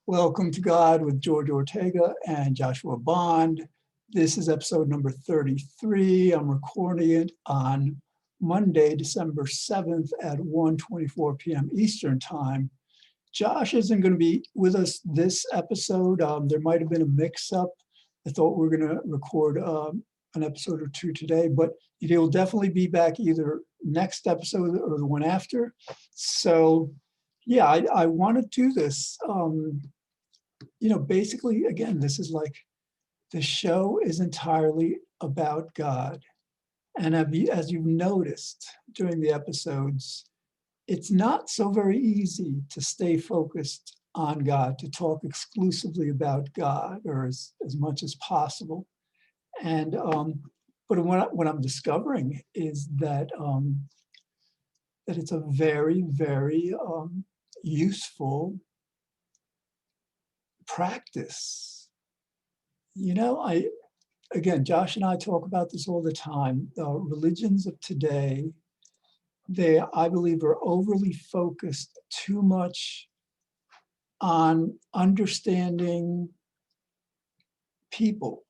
Welcome to God with George Ortega and Joshua Bond. This is episode number 33. I'm recording it on Monday, December 7th at 1:24 p.m. Eastern Time. Josh isn't going to be with us this episode. There might have been a mix-up. I thought we were going to record an episode or two today, but he'll definitely be back either next episode or the one after. So yeah, I want to do this. Basically, again, this is like the show is entirely about God. And as you've noticed during the episodes, it's not so very easy to stay focused on God, to talk exclusively about God or as much as possible. And but what I'm discovering is that that it's a very, very useful practice. Again, Josh and I talk about this all the time. The religions of today, I believe, are overly focused too much on understanding people,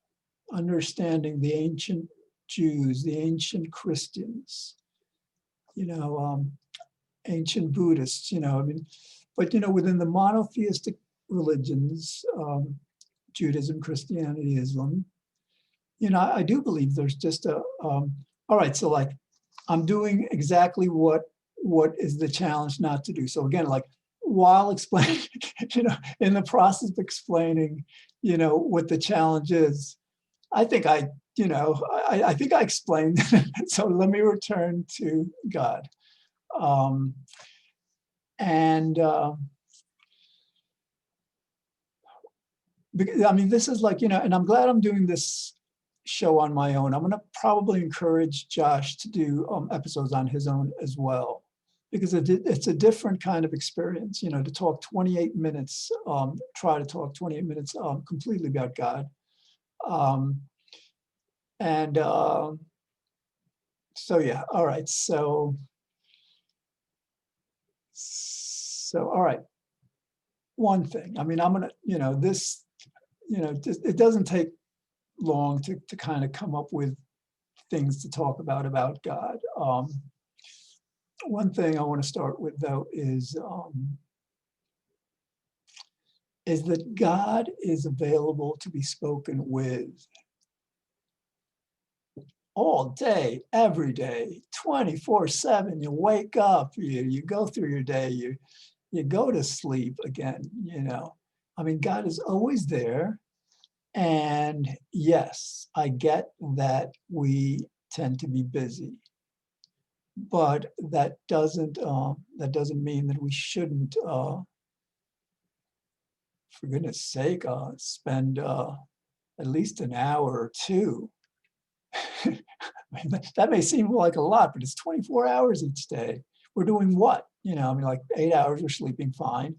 understanding the ancient Jews, the ancient Christians, ancient Buddhists, but within the monotheistic religions, Judaism, Christianity, Islam, I do believe there's just all right, so like I'm doing exactly what is the challenge not to do. So again, like while explaining, in the process of explaining, what the challenge is, I think I think I explained. So let me return to God. This is like, and I'm glad I'm doing this show on my own. I'm going to probably encourage Josh to do episodes on his own as well, because it's a different kind of experience, to talk 28 minutes, try to talk 28 minutes completely about God. So yeah, all right. So all right. One thing, I'm going to, this, it doesn't take long to kind of come up with things to talk about God. One thing I want to start with, though, is that God is available to be spoken with all day, every day, 24/7. You wake up, you go through your day, you go to sleep again, God is always there. And yes, I get that we tend to be busy, but that doesn't mean that we shouldn't, for goodness sake, spend at least an hour or two. That may seem like a lot, but it's 24 hours each day. We're doing what? Like 8 hours we're sleeping fine,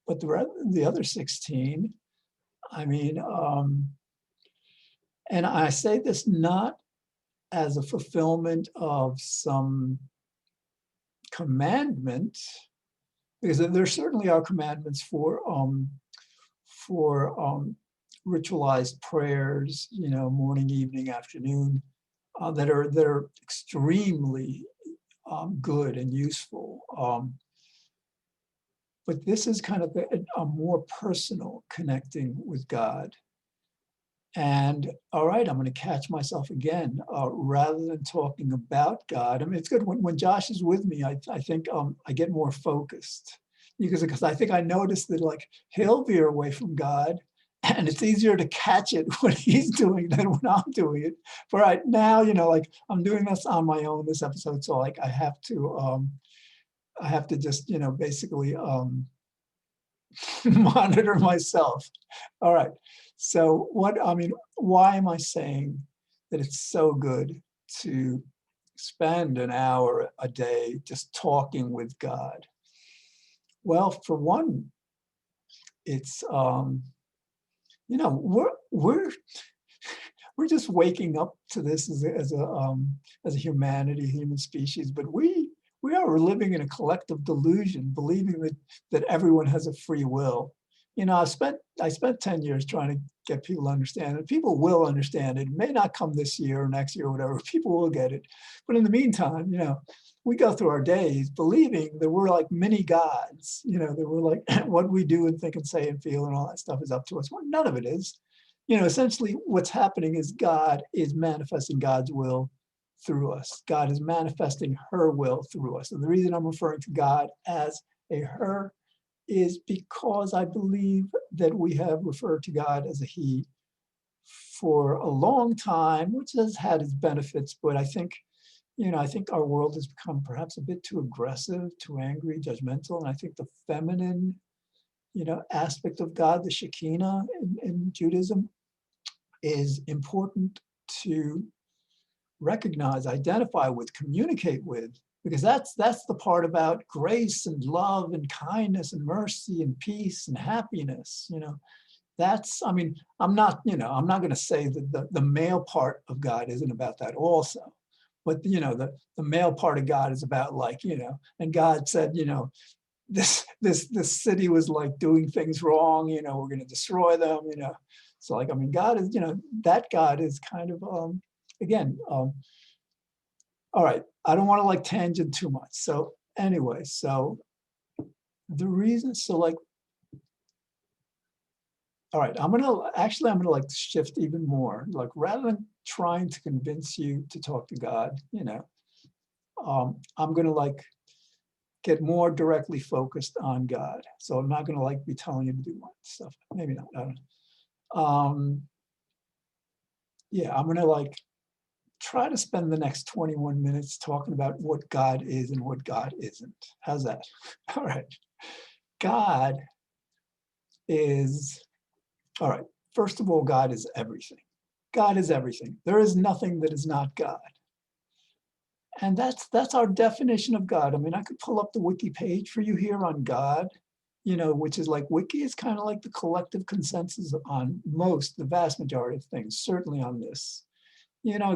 but the other 16, and I say this not as a fulfillment of some commandment, because there certainly are commandments for ritualized prayers, morning, evening, afternoon, that are extremely good and useful. But this is kind of a more personal connecting with God. And all right, I'm going to catch myself again, rather than talking about God. It's good when Josh is with me. I think I get more focused, because I think I noticed that like he'll veer away from God, and it's easier to catch it when he's doing than when I'm doing it. But right now, like I'm doing this on my own this episode, so like I have to just basically monitor myself. All right. So why am I saying that it's so good to spend an hour a day just talking with God? Well, for one, it's we're just waking up to this as a humanity, human species, but we are living in a collective delusion, believing that everyone has a free will. I spent 10 years trying to get people to understand it. People will understand it. It may not come this year or next year or whatever. People will get it. But in the meantime, we go through our days believing that we're like mini gods, that we're like what we do and think and say and feel and all that stuff is up to us. Well, none of it is. Essentially what's happening is God is manifesting God's will through us. God is manifesting her will through us. And the reason I'm referring to God as a her is because I believe that we have referred to God as a he for a long time, which has had its benefits, but I think our world has become perhaps a bit too aggressive, too angry, judgmental. And I think the feminine, aspect of God, the Shekinah in Judaism, is important to recognize, identify with, communicate with, because that's the part about grace and love and kindness and mercy and peace and happiness. I'm not going to say that the male part of God isn't about that also. But the male part of God is about and God said, this city was like doing things wrong, we're going to destroy them, So God is, that God is kind of again, all right, I don't want to tangent too much. So anyway, so the reason, all right, I'm gonna shift even more. Rather than trying to convince you to talk to God, I'm gonna get more directly focused on God. So I'm not gonna be telling you to do much stuff. Maybe not. I don't know. Yeah, I'm gonna try to spend the next 21 minutes talking about what God is and what God isn't. How's that? All right. God is, all right. First of all, God is everything. God is everything. There is nothing that is not God. And that's our definition of God. I could pull up the wiki page for you here on God, which is wiki is kind of the collective consensus on the vast majority of things, certainly on this.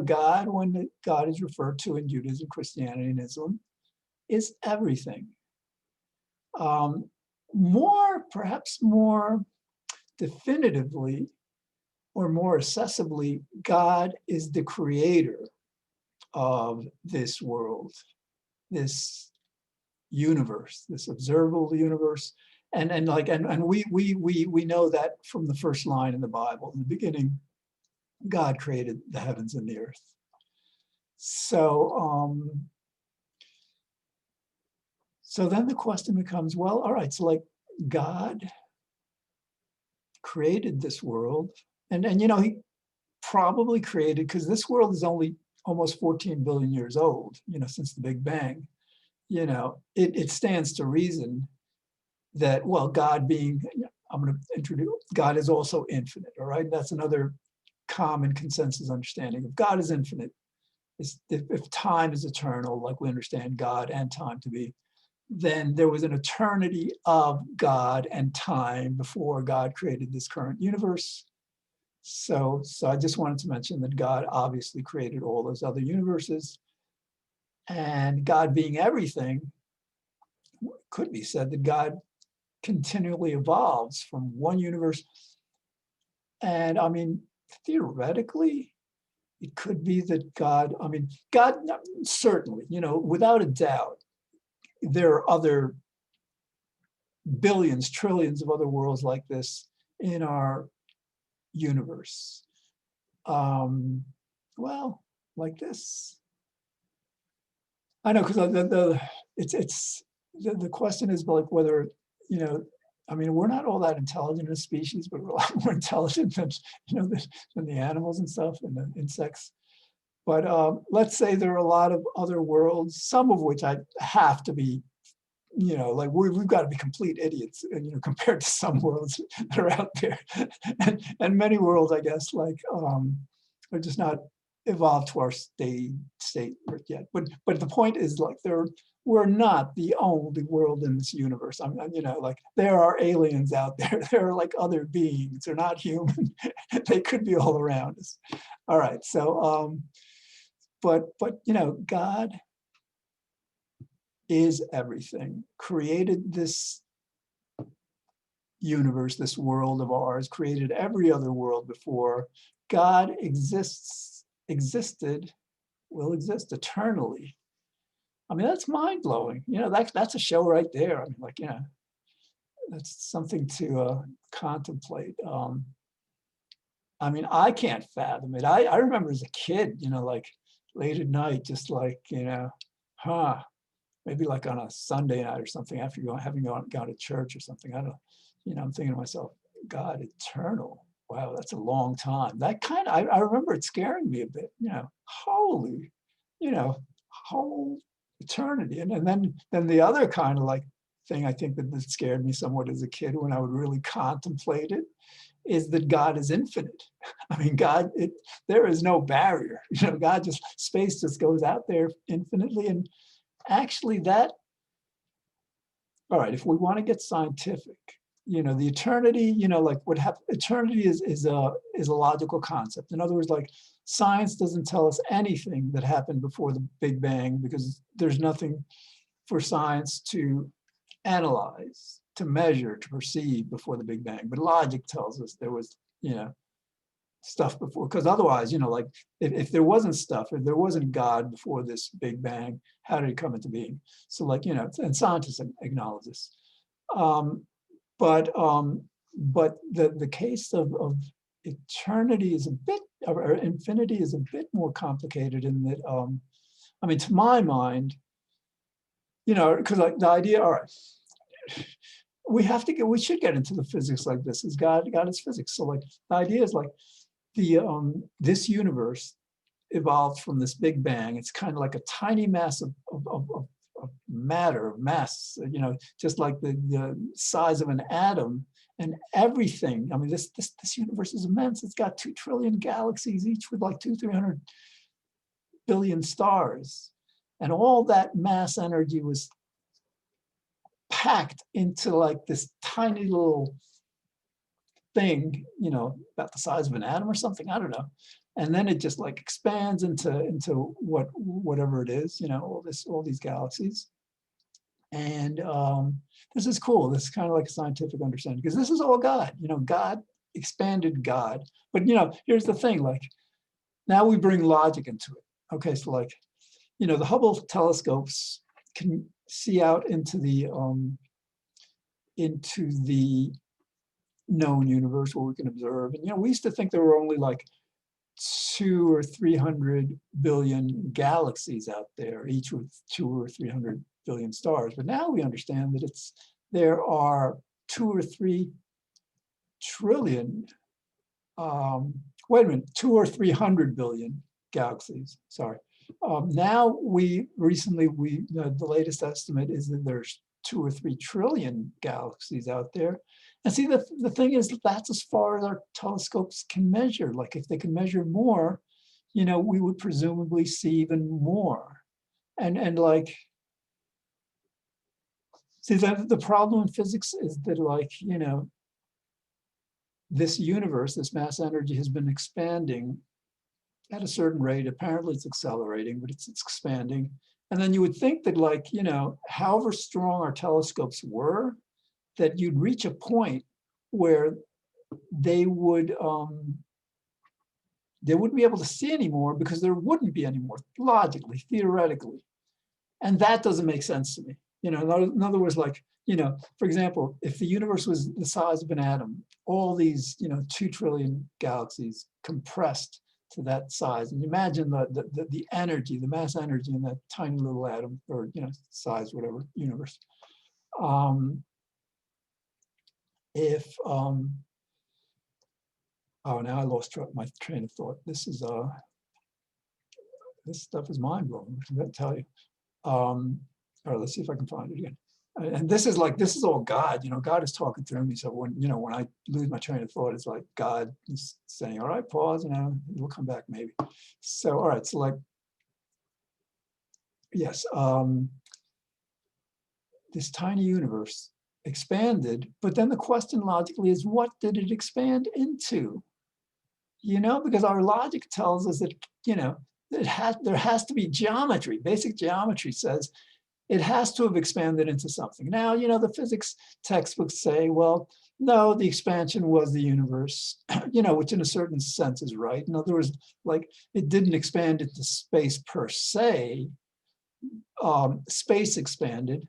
God, when God is referred to in Judaism, Christianity, and Islam, is everything. Perhaps more definitively or more accessibly, God is the creator of this world, this universe, this observable universe. And we know that from the first line in the Bible. In the beginning, God created the heavens and the earth. So then the question becomes, well, all right, so God created this world, and he probably created, because this world is only almost 14 billion years old, since the Big Bang. It stands to reason that, well, God being, I'm going to introduce, God is also infinite, all right? That's another common consensus understanding of God is infinite. If time is eternal, like we understand God and time to be, then there was an eternity of God and time before God created this current universe. So I just wanted to mention that God obviously created all those other universes, and God being everything, could be said that God continually evolves from one universe. And theoretically, it could be that God certainly, without a doubt, there are other billions, trillions of other worlds like this in our universe. Well, like this. I know, because the question is whether, we're not all that intelligent as a species, but we're a lot more intelligent than, than the animals and stuff and the insects. But let's say there are a lot of other worlds, some of which I have to be, we've got to be complete idiots, compared to some worlds that are out there. and many worlds, I guess, are just not evolved to our state yet. But the point is, we're not the only world in this universe. There are aliens out there. There are other beings. They're not human. They could be all around us. All right. So, but God is everything. Created this universe, this world of ours, created every other world before. God existed, will exist eternally. I mean, that's mind-blowing. You know, that's a show right there. I mean, like, you know, that's something to contemplate. I mean, I can't fathom it. I remember as a kid, you know, like late at night, just like, you know, maybe like on a Sunday night or something after having gone to church or something. I don't know, you know, I'm thinking to myself, God, eternal. Wow, that's a long time. That kind of, I remember it scaring me a bit, you know, holy, you know, whole eternity. And then the other kind of like thing I think that scared me somewhat as a kid when I would really contemplate it is that God is infinite. I mean, God, there is no barrier. You know, God just, space just goes out there infinitely. And actually that, all right, if we want to get scientific, you know, the eternity, you know, like what happened, eternity is a logical concept. In other words, like science doesn't tell us anything that happened before the Big Bang because there's nothing for science to analyze, to measure, to perceive before the Big Bang. But logic tells us there was, you know, stuff before, because otherwise, you know, like if there wasn't stuff, if there wasn't God before this Big Bang, how did it come into being? So like, you know, and scientists acknowledge this. But the case of eternity is a bit, or infinity is a bit more complicated in that, I mean, to my mind, you know, because like the idea, all right, we should get into the physics like this, is God is physics. So like the idea is like this universe evolved from this Big Bang. It's kind of like a tiny mass of matter, of mass, you know, just like the size of an atom, and everything. I mean, this universe is immense. It's got 2 trillion galaxies, each with like 200-300 billion stars. And all that mass energy was packed into like this tiny little thing, you know, about the size of an atom or something, I don't know. And then it just like expands into whatever it is, you know, all these galaxies. And this is cool. This is kind of like a scientific understanding, because this is all God, you know, God expanded God. But, you know, here's the thing, like now we bring logic into it. Okay, so like, you know, the Hubble telescopes can see out into the known universe where we can observe. And, you know, we used to think there were only like 200 or 300 billion galaxies out there, each with 200 or 300 billion stars. But now we understand that there are 2 or 3 trillion, wait a minute, 200 or 300 billion galaxies, sorry. Now recently, the latest estimate is that there's 2 or 3 trillion galaxies out there. And see, the thing is, that's as far as our telescopes can measure. Like if they can measure more, you know, we would presumably see even more. And like, see, the problem in physics is that, like, you know, this universe, this mass energy has been expanding at a certain rate. Apparently it's accelerating, but it's expanding. And then you would think that, like, you know, however strong our telescopes were, that you'd reach a point where they wouldn't be able to see anymore, because there wouldn't be any more, logically, theoretically. And that doesn't make sense to me. You know, in other words, like, you know, for example, if the universe was the size of an atom, all these, you know, 2 trillion galaxies compressed to that size, and imagine the energy, the mass energy in that tiny little atom, or, you know, size, whatever, universe. Oh, now I lost my train of thought. This stuff is mind-blowing, I'm gonna tell you. All right, let's see if I can find it again. And this is all God, you know, God is talking through me. So when, you know, when I lose my train of thought, it's like God is saying, all right, pause, you know, we'll come back maybe. So, all right, so like, yes, this tiny universe expanded, but then the question logically is, what did it expand into? You know, because our logic tells us that, you know, there has to be geometry. Basic geometry says it has to have expanded into something. Now, you know, the physics textbooks say, well, No, the expansion was the universe, which in a certain sense is right. In other words, like it didn't expand into space per se. Space expanded,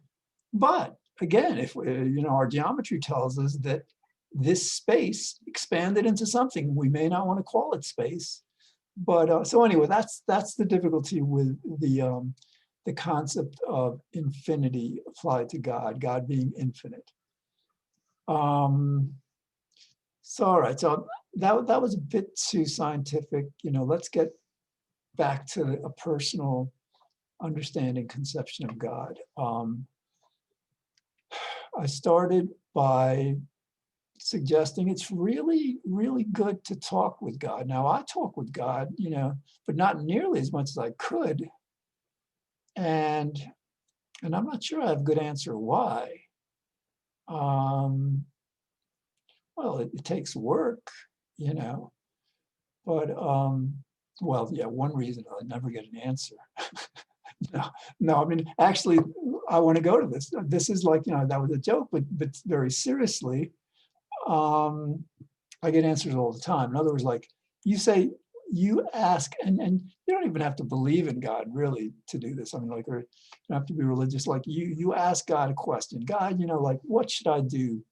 but again, if our geometry tells us that this space expanded into something, we may not want to call it space. But so anyway, that's the difficulty with the concept of infinity applied to God, God being infinite. So all right, so that was a bit too scientific. Let's get back to a personal understanding, conception of God. I started by suggesting it's really, really good to talk with God. Now, I talk with God, but not nearly as much as I could. And I'm not sure I have a good answer why. Well, it takes work, but well, yeah, one reason I never get an answer. No, I mean, actually, I want to go to this. This is like, that was a joke, but very seriously, I get answers all the time. In other words, like you ask, and you don't even have to believe in God really to do this. I mean, like, or you don't have to be religious. Like you ask God a question. God, like, what should I do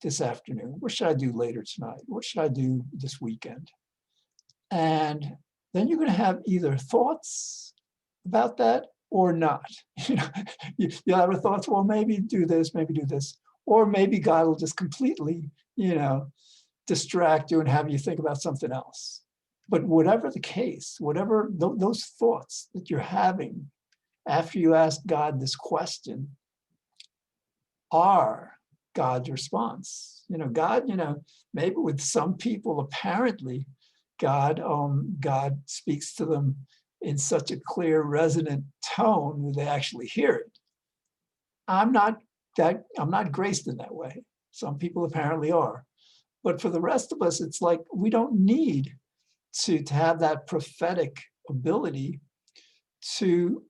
this afternoon? What should I do later tonight? What should I do this weekend? And then you're going to have either thoughts about that or not. You'll have a thoughts, well, maybe do this, or maybe God will just completely, distract you and have you think about something else. But whatever the case, whatever those thoughts that you're having after you ask God this question are God's response. God, maybe with some people, apparently, God speaks to them in such a clear, resonant tone that they actually hear it. I'm not graced in that way. Some people apparently are. But for the rest of us, it's like we don't need to have that prophetic ability to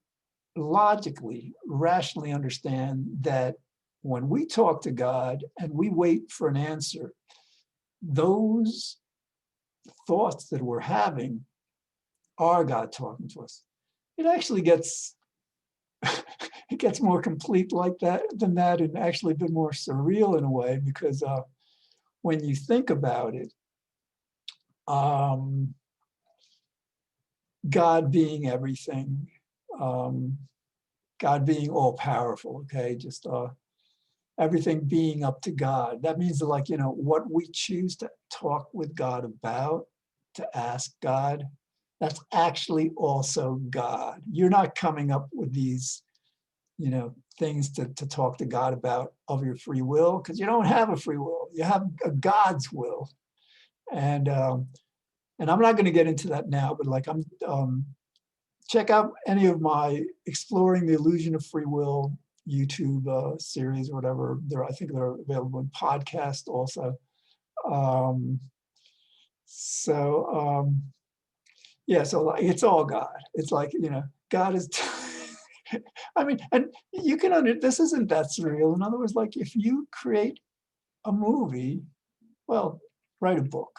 logically, rationally understand that when we talk to God and we wait for an answer, those thoughts that we're having are God talking to us. It actually gets more complete like that than that, and actually a bit more surreal in a way, because when you think about it, God being everything, God being all powerful, okay, just everything being up to God. That means that, like, what we choose to talk with God about, to ask God, that's actually also God. You're not coming up with these, things to talk to God about of your free will, because you don't have a free will. You have a God's will. And I'm not going to get into that now, but like check out any of my Exploring the Illusion of Free Will YouTube series or whatever. I think they're available in podcast also. Yeah, so it's all God. It's like, God is, I mean, and you can, this isn't that surreal. In other words, like if you create a movie, well, write a book,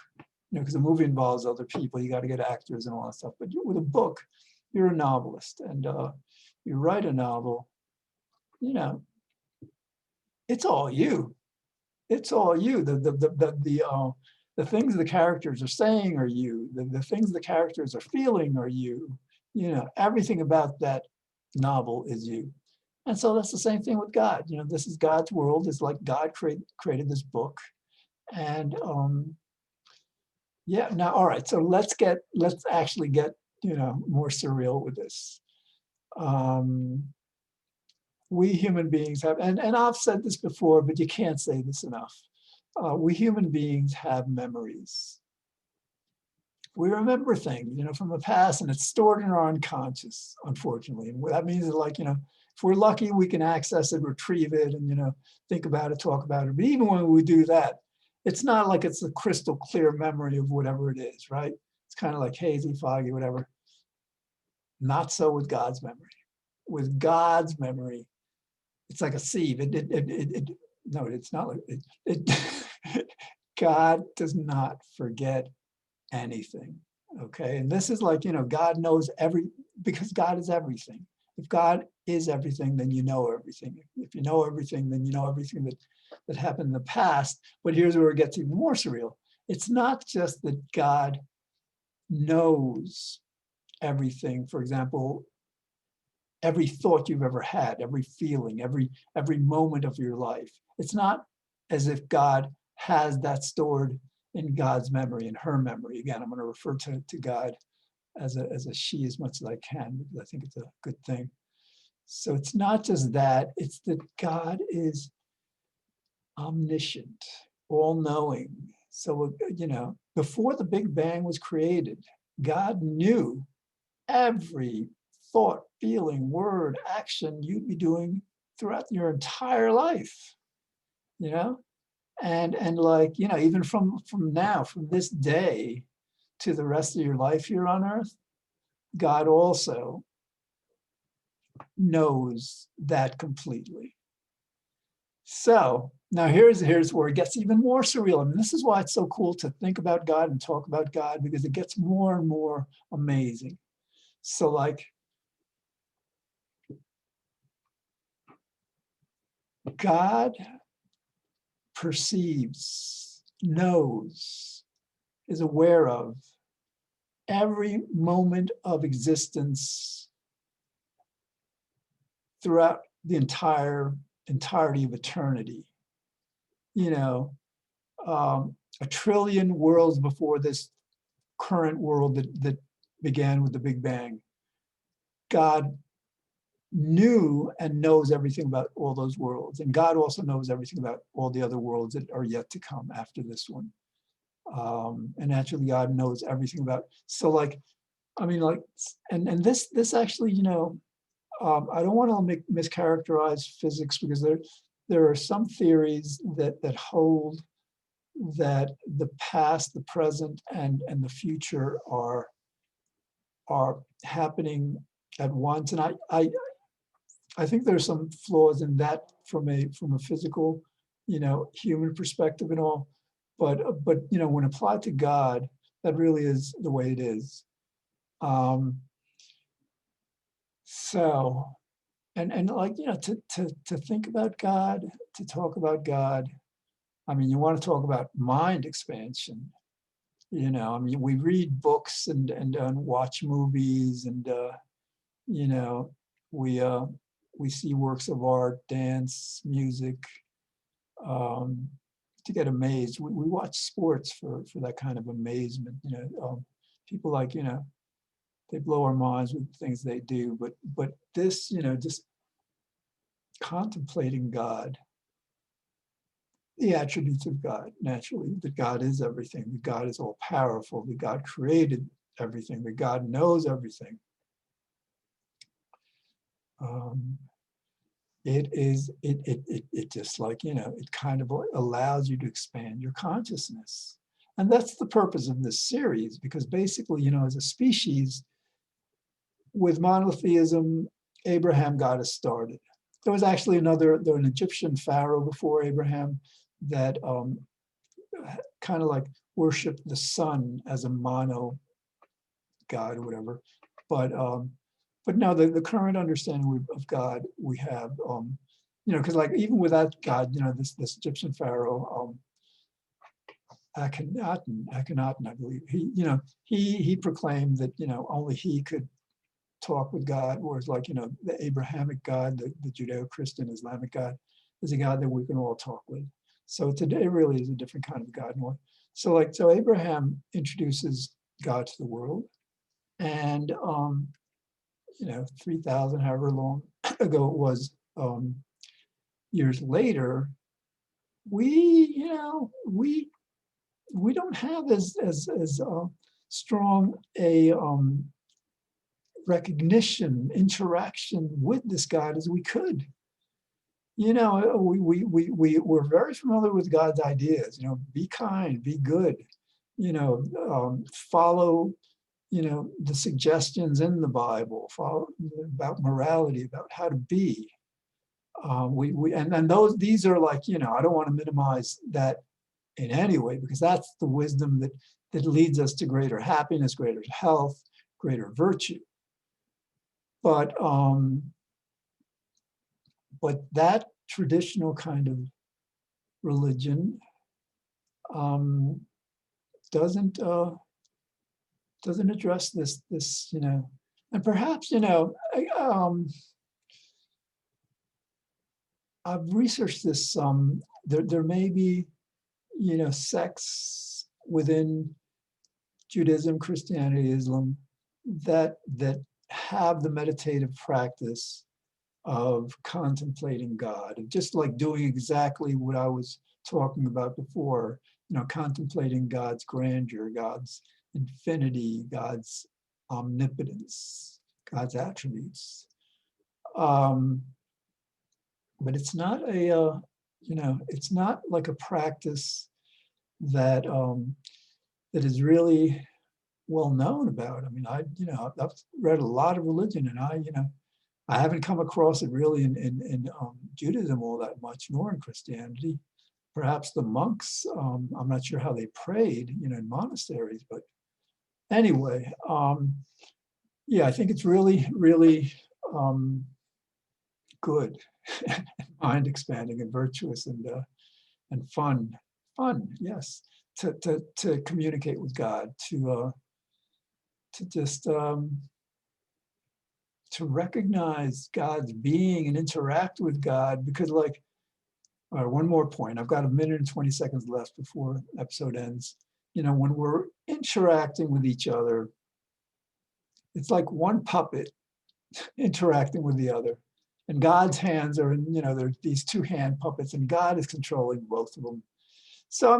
because a movie involves other people. You got to get actors and all that stuff. But with a book, you're a novelist, and you write a novel, it's all you. It's all you. The things the characters are saying are you. The things the characters are feeling are you. Everything about that novel is you. And so that's the same thing with God. This is God's world. It's like God created this book. And yeah, now, all right. So let's actually get, more surreal with this. We human beings have, and I've said this before, but you can't say this enough. We human beings have memories. We remember things, from the past, and it's stored in our unconscious, unfortunately. And that means that, like, if we're lucky, we can access it, retrieve it, and, think about it, talk about it. But even when we do that, it's not like it's a crystal clear memory of whatever it is, right? It's kind of like hazy, foggy, whatever. Not so with God's memory. With God's memory, it's like a sieve. No, it's not like it. God does not forget anything. Okay. And this is like, God knows because God is everything. If God is everything, then you know everything. If you know everything, then you know everything that happened in the past. But here's where it gets even more surreal. It's not just that God knows everything. For example, every thought you've ever had, every feeling, every moment of your life. It's not as if God has that stored in God's memory, in her memory. Again, I'm going to refer to God as a she as much as I can, because I think it's a good thing. So it's not just that, it's that God is omniscient, all-knowing. So, before the Big Bang was created, God knew every thought, feeling, word, action you'd be doing throughout your entire life, you know? And like, even from now, from this day to the rest of your life here on earth, God also knows that completely. So now here's where it gets even more surreal. And this is why it's so cool to think about God and talk about God, because it gets more and more amazing. So like, God perceives, knows, is aware of every moment of existence throughout the entirety of eternity. A trillion worlds before this current world that began with the Big Bang. God knew and knows everything about all those worlds. And God also knows everything about all the other worlds that are yet to come after this one. And naturally, God knows everything about. So like, and this actually, I don't want to mischaracterize physics, because there are some theories that hold that the past, the present, and the future are happening at once. And I think there's some flaws in that from a physical, human perspective and all. But when applied to God, that really is the way it is. So, and like, to think about God, to talk about God, you want to talk about mind expansion. We read books and watch movies, and we we see works of art, dance, music, to get amazed. We watch sports for that kind of amazement. People like, they blow our minds with the things they do, but this, just contemplating God, the attributes of God, naturally, that God is everything, that God is all powerful, that God created everything, that God knows everything. It just like, it kind of allows you to expand your consciousness. And that's the purpose of this series, because basically, as a species, with monotheism, Abraham got us started. There was actually an Egyptian pharaoh before Abraham that kind of like worshiped the sun as a mono god or whatever. But no, the current understanding of God we have, because like even without God, this Egyptian pharaoh, Akhenaten, I believe, he proclaimed that only he could talk with God, whereas like the Abrahamic God, the Judeo-Christian Islamic God, is a God that we can all talk with. So today really is a different kind of God. So Abraham introduces God to the world, and 3,000, however long ago it was, years later, we don't have as strong a recognition, interaction with this God as we could. We're very familiar with God's ideas, be kind, be good, follow, the suggestions in the Bible, follow about morality, about how to be. These are like, I don't want to minimize that in any way, because that's the wisdom that leads us to greater happiness, greater health, greater virtue. But that traditional kind of religion doesn't address this, and perhaps, I've researched this some. There may be, sects within Judaism, Christianity, Islam that have the meditative practice of contemplating God, of just like doing exactly what I was talking about before, contemplating God's grandeur, God's infinity, God's omnipotence, God's attributes. But it's not it's not like a practice that that is really well known about. I mean, I've read a lot of religion, and I haven't come across it really in Judaism all that much, nor in Christianity. Perhaps the monks, I'm not sure how they prayed, in monasteries, but anyway, yeah, I think it's really, really good, mind expanding and virtuous and fun, yes, to communicate with God, to just to recognize God's being and interact with God, because all right, one more point. I've got 1:20 left before the episode ends. When we're interacting with each other, it's like one puppet interacting with the other. And God's hands are in, there's these two hand puppets, and God is controlling both of them. So,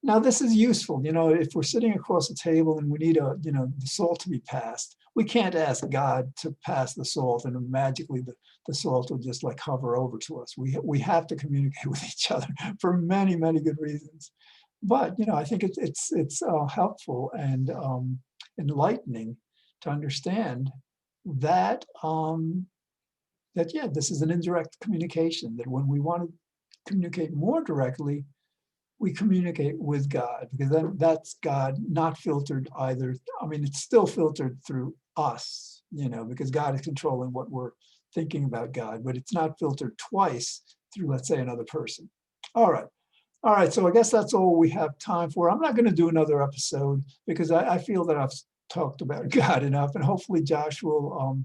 now this is useful, if we're sitting across a table and we need the salt to be passed, we can't ask God to pass the salt and magically the salt will just like hover over to us. We have to communicate with each other for many, many good reasons. But, I think it's helpful and enlightening to understand that, yeah, this is an indirect communication, that when we want to communicate more directly, we communicate with God, because then that's God not filtered either. I mean, it's still filtered through us, because God is controlling what we're thinking about God, but it's not filtered twice through, let's say, another person. All right. So I guess that's all we have time for. I'm not going to do another episode because I feel that I've talked about God enough, and hopefully Josh will,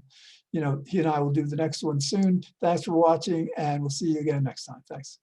he and I will do the next one soon. Thanks for watching, and we'll see you again next time. Thanks.